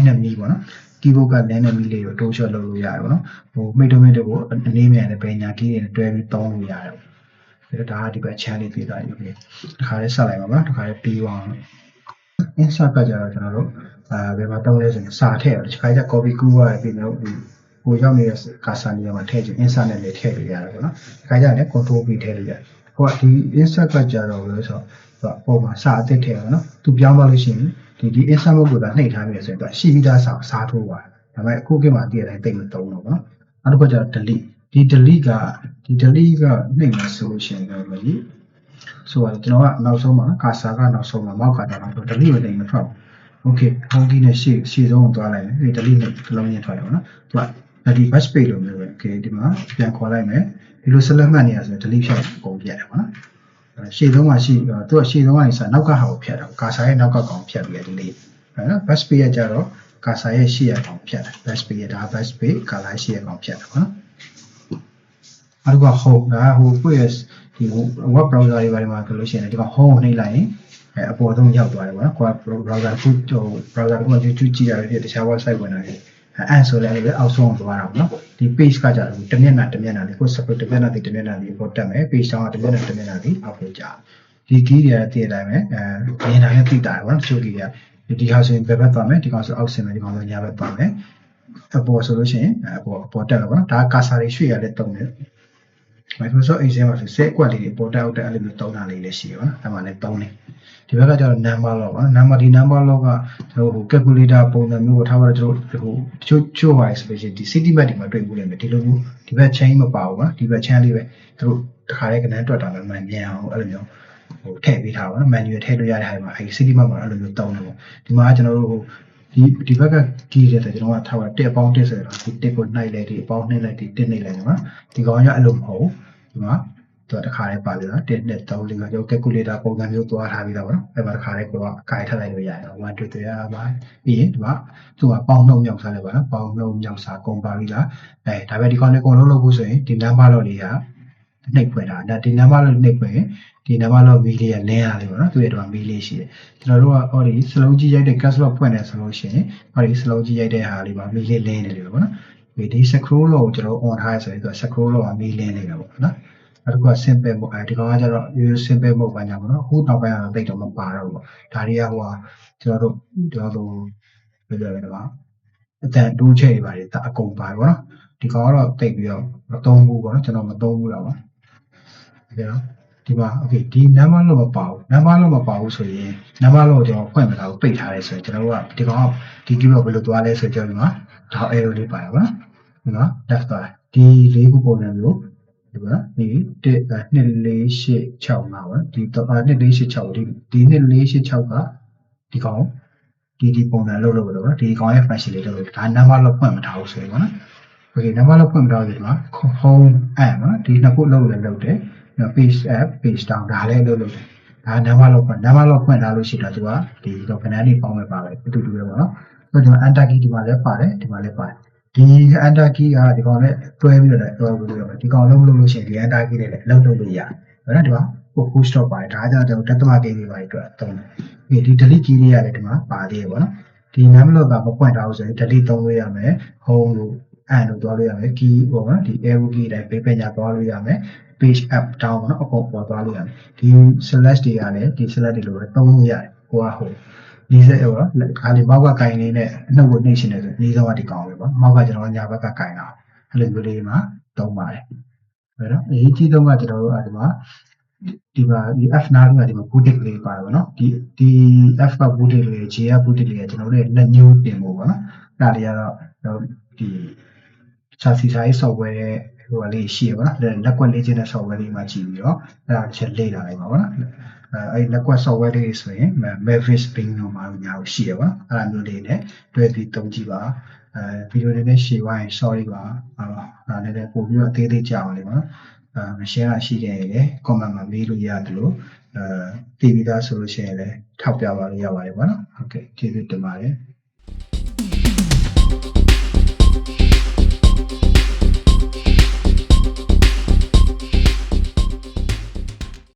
နဲ့မီးပေါ့နော် keyboard က link နဲ့မီးလေးကိုတိုးချော့လုပ်လို့ရတယ်ပေါ့နော်ဟိုမိတ်တုံးမိတ်တွေကိုအနေမြန်နဲ့ပညာ key တွေနဲ့တွဲပြီးသုံးလို့ရတယ်ပေါ့ဒါကဒီဘက် channel လေးပြတာယူပြီတခါလေးဆက်လိုက်ပါနော်တခါလေးပြီးအောင် insert ကကြတော့ကျွန်တော်တို့ဘယ်မှာတုံးလဲဆိုရင်စာထည့်တယ်ဒီခါကျ copy ကူးရတယ်ပြီးတော့ကိုရောက်နေတဲ့ cursor နေရာမှာထည့်ချင် insert နဲ့လည်းထည့်လို့ရတယ်ပေါ့နော်ဒီခါကျလည်း control V ထည့်လို့ရတယ်ဟိုကဒီ insert ကကြတော့လို့ဆိုတော့ပုံမှာစာအသစ်ထည့်ပါနော်သူပြောင်းသွားလို့ရှိရင်ဒီ insert mode ကိုသာနှိပ်ထားပြီဆိုရင်သူရှိပြီးသားစာစားထိုးပါတယ်ဒါပေမဲ့အခုခေတ်မှာတည့်တဲ့အတိုင်းတိတ်မသုံးတော့ဘူးနော်နောက်တစ်ခုကျတော့ delete ဒီ delete ကနှိပ်မယ်ဆိုလို့ရှိရင်တော့မကြီးဆိုတော့ကျွန်တော်ကနောက်ဆုံးမှာ cursor ကနောက်ဆုံးမှာ mouse ကတောင်တော့ delete မတင်မထွက်ဘူး okay home key နဲ့ရှေ့ဆုံးကိုသွားလိုက်မယ်ဒီ delete နဲ့တစ်လုံးချင်းထွက်ရအောင်နော်သူကဒီ back space လို့မျိုးပဲ okay ဒီမှာပြန်ခေါ်လိုက်မယ်ဒီလို select မှတ်နေရဆိုရင် delete ဖြတ်ပုံပြရတယ်ပေါ့နော်ရှေ့ဆုံးမှာသူကရှေ့ဆုံးကနေစနောက်ကဟာကိုဖြတ်တာ cursor ရဲ့နောက်ကကောင်ဖြတ်ပြီးတယ် delete ဟုတ်နော် back space ကကြတော့ cursor ရဲ့ရှေ့ရကောင်ဖြတ်တယ် back space ဒါ back space cursor ရှေ့ရကောင်ဖြတ်တယ်ပေါ့နော်အဲ့ဒါက home ဒါဟိုကိုယ့်ရဲ့ဒီ web browser တွေဘာတွေမှာဆိုလို့ရှိရင်ဒီက home ကိုနှိပ်လိုက်ရင်အပေါ်ဆုံးရောက်သွားတယ်ပေါ့နော်ကိုက browser တစ်ခုbrowser တစ်ခုကြည့်ရတဲ့တခြား website ဝင်လာတယ်အဲ့ဆိုလည်းအဲ့လိုအောက်ဆုံးသွားတာပေါ့နော်ဒီ page ကကြတော့တစ်မျက်နှာလေးကို separate တစ်မျက်နှာလေးကိုတက်မယ် page တောင်ကတစ်မျက်နှာလေးအောက်ကိုကြာဒီ key တွေတည့်တိုင်းပဲမြင်တာနဲ့သိတာပေါ့နော်ချို့ key တွေက ဒီဟာဆိုရင်ဘယ်ဘက်သွားမယ်ဒီကောင်ဆိုအောက်ဆင်းမယ်ဒီကောင်ဆိုညာဘက်သွားမယ်အပေါ်ဆိုလို့ရှိရင်အပေါ်တက်မယ်ပေါ့နော်ဒါကာဆာတွေရွှေ့ရတဲ့တုံးတယ် Microsoft Excel မှာဆိုစက်ကွက်လေးတွေပေါ်တက်အောက်တက်အဲ့လိုမျိုးတုံးတာလေးလည်းရှိရပါတော့အဲ့မှာလည်းတုံးတယ်ဒီဘက်ကကျတော့ number log ပါ number ဒီ number log ကကျွန်တော်ဟို calculator ပုံစံမျိုးကိုထားပါတော့ကျွန်တော်ဟိုချို့ပါဆိုလို့ရှိရင်ဒီ city map တွေမှာတွေ့ဘူးလေဒီလိုမျိုးဒီဘက် chain မပါဘူးနော်ဒီဘက် chain လေးပဲသူတို့တခါလေးကနန်းတွက်တာပဲမှန်ပြန်အောင်အဲ့လိုမျိုးဟိုထည့်ပေးထားပါနော် manual ထည့်လို့ရတဲ့ဟာတွေမှာအဲ့ city map မှာအဲ့လိုမျိုးတုံးတယ်ပေါ့ဒီမှာကျွန်တော်တို့ဟိုဒီဘက်က key တွေကျွန်တော်ကထားပါတက်အပေါင်းတက်ဆိုတော့ဒီတက်ကိုနှိုက်လိုက်ဒီအပေါင်းနှိုက်လိုက်ဒီတက်နှိုက်လိုက်နော်ဒီကောင်ကအဲ့လိုမဟုတ်ဒီမှာတော့တခါလေးပါပြီနော်1 2 3 4 5ကျွန်တော် calculator ပုံစံမျိုးသွားထားပြီးတော့ဗောနော်အဲ့မှာတခါလေးကိုကအကိုင်ထပ်လိုက်လို့ရတယ်1 2 3ရပါပြီးရင်ဒီမှာသူကပေါင်းနှုတ်မြောက်စားလိုက်ပါနော်ပေါင်းနှုတ်မြောက်စားကုန်ပါပြီလားဒါပဲဒီကောင်လေးကုန်လုံးလုပ်ဖို့ဆိုရင်ဒီ number လောက်လေးကနှိပ်ဖွင့်တာဒါဒီ number လောက်နှိပ်ဖွင့်ရင်ဒီ number လောက်မီလေးကလင်းရလေးပါနော်သူရဲ့တော့မီလေးရှိတယ်ကျွန်တော်တို့ကဟောဒီစလုံးကြီးရိုက်တဲ့ caps lock ဖွင့်တယ်ဆိုလို့ရှိရင်ဟောဒီစလုံးကြီးရိုက်တဲ့ဟာလေးပါမီလေးလင်းနေတယ်ပေါ့နော်ဒီ scroll လို့ကျွန်တော် on ထားရဆိုရင်သူ scroll လို့ကမီလင်းနေတာပေါ့နော်အဲ့ဒါက simple mode ဒီကောင်ကကျတော့ simple mode ပါညာပေါ့နော်အခုနောက်ပိုင်းကတော့တိတ်တော့မပါတော့ဘူးပေါ့ဒါတွေကဟိုဟာကျွန်တော်တို့ဘယ်လိုလဲတော့အတန်တိုးချဲ့တွေပါတယ်ဒါအကုန်ပါပေါ့နော်ဒီကောင်ကတော့တိတ်ပြီးတော့မသုံးဘူးပေါ့နော်ကျွန်တော်မသုံးဘူးတော့ပါဒီတော့ဒီမှာ okay ဒီ number လို့မပါဘူး number လို့မပါဘူးဆိုရင် number လို့ကျွန်တော်ဖွင့်မလာဘူးပိတ်ထားတယ်ဆိုရင်ကျွန်တော်တို့ကဒီကောင်ကဒီ keyword ဘယ်လိုသွားလဲဆိုတော့ဒီမှာဒါ arrow လေးပါရပါနော် left သွားဒီလေးခုပုံစံမျိုးဒီပါဒီ2486ပါပါဒီ2486ဒီ2486ကဒီကောင်ဒီပုံစံလုပ်လို့နော်ဒီကောင်ရဲ့ function လေးလုပ်လို့ဒါ number လို့ဖွင့်မထားဘူးဆိုရင်ပေါ့နော် okay number လို့ဖွင့်မထားဘူးဒီမှာ home app နော်ဒီနှစ်ခုလုပ်လို့လုပ်တယ် page up page down ဒါလည်းလုပ်လို့တယ်ဒါ number လို့ဖွင့်ထားလို့ရှိတာသူကဒီတော့ခဏလေးပေါင်းမဲ့ပါပဲအတူတူပဲပေါ့နော်ဆိုတော့ enter key ဒီမှာလည်းပါတယ်ဒီမှာလည်းပါတယ်ဒီ enter key ကဒီကောင်နဲ့တွဲပြီးတော့တွဲပြီးတော့ဒီကောင်လုံးလို့ရှိရင်ဒီ enter key နဲ့လည်းလုံးလို့ရတယ်ဟုတ်လားဒီမှာ full stop ပါတယ်ဒါကြောင့်ကျွန်တော်တက်သမကိန်းတွေပါအတွက်သုံးတယ်ဒီ delete key လေးရတယ်ဒီမှာပါသေးတယ်ပေါ့နော်ဒီ name လို့ကမဖွင့်ထားဘူးဆိုရင် delete သုံးလို့ရမယ် home လို့ and လို့သွားလို့ရမယ် key ပေါ့နော်ဒီ arrow key တိုင်းပေးပညာသွားလို့ရမယ် page up down ပေါ့နော်အပေါ်ပေါ်သွားလို့ရတယ်ဒီ slash တွေကလည်းဒီ slash တွေလို့သုံးလို့ရတယ်ဟိုကဟိုဒီစက်ရောခါလီမောက်ကကင်လေးနဲ့အနှုတ်ကိုနှိပ်ရှင်နေဆိုဒီဆုံးကဒီကောင်ပဲပေါ့မောက်ကကျွန်တော်ညာဘက်ကကင်တာအဲ့လိုမျိုးလေးမှာသုံးပါတယ်ဟုတ်နော်အရေးကြီးဆုံးကကျွန်တော်တို့ဒီမှာဒီ F နားကဒီမှာ boutique လေးပါတယ်ပေါ့နော်ဒီ F က boutique လေး G က boutique လေးကကျွန်တော်တို့လက်ညှိုးတင်ဖို့ပေါ့နော်အဲ့ဒါတွေကတော့ဒီ chassis size software ရဲ့ဟိုလေးရှိရပါတော့လက်ကွက်လေးချင်းတဲ့ software လေးမှာကြည့်ပြီးတော့အဲ့ဒါတစ်ချက်လေ့လာလိုက်ပါပေါ့နော်အဲ့လက်ကွက် software လေးဆိုရင် Mavis Bing တို့မှာညာကိုရှိရပါအဲ့ဒါမျိုးလေးနဲ့တွဲပြီးသုံးကြည့်ပါဗီဒီယိုလေးနဲ့ရှေ့ဝိုင်း sorry ပါဒါလည်းပို့ပြီးတော့အသေးသေးကြအောင်လေးပါနော်share ရှိတယ်လေ comment မှာမေးလို့ရတယ်လို့သိပြီးသားဆိုလို့ရှိရင်လည်းထောက်ပြပါလို့ရပါတယ်ပေါ့နော်ဟုတ်ကဲ့ကျေးဇူးတင်ပါတယ်